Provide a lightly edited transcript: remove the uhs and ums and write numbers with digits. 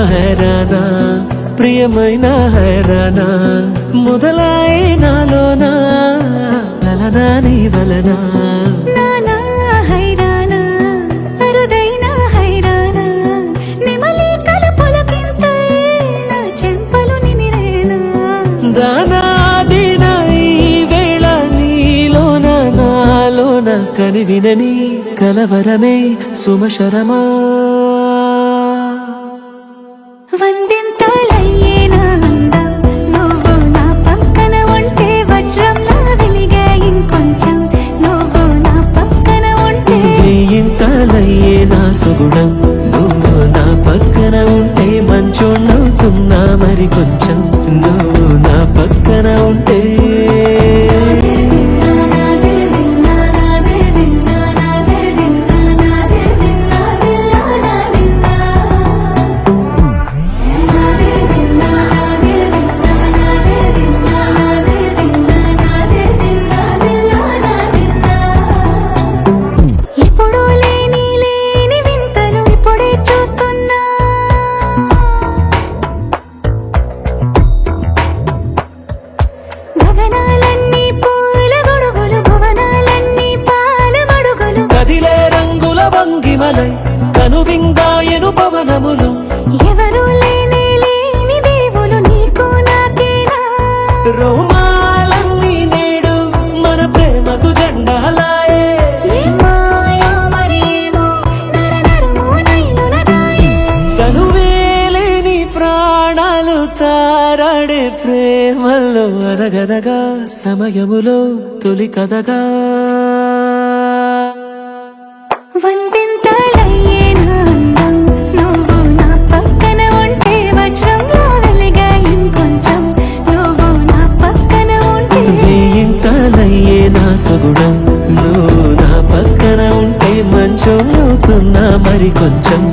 హైరానా ప్రియమైన హైరానా మొదలాయే నాలోనా లలనా నీ వలనా నానా హైరానా అరుదైన హైరానా నిమలి కలపులకింతై నా చెంపలు నిమిరేనా దానాదిన ఈ వేళ నీలోన నాలోన కనివినని కలవరమే సుమశరమా వందింతలయ్యేనా అందం నువ్వు నా పక్కన ఉంటే వజ్రంలా వెలిగే ఇంకొంచెం నువ్వు నా పక్కన ఉంటే వేయింతలయ్యే నా సుగుణం నువ్వు నా పక్కన ఉంటే మంచోళ్ళవుతున్నా మరి కొంచెం నువ్వు నా పక్కన ఉంటే కనువిందాయను పవనములు ఎవరు లేని దేవులు నీకు నాకేనా రోమాలన్నీ నేడు మన ప్రేమకు జెండాలాయే కనువేలేని ప్రాణాలు తారాడే ప్రేమల్లో అనగనగా సమయములో తొలి కథగా వందింతలయ్యేనా అందం నువ్వు నా పక్కన ఉంటే వజ్రంలా వెలిగే ఇంకొంచెం నువ్వు నా పక్కన ఉంటే వేయింతలయ్యే నా సుగుణం నువ్వు నా పక్కన ఉంటే మంచోళ్ళవుతున్నా మరి కొంచెం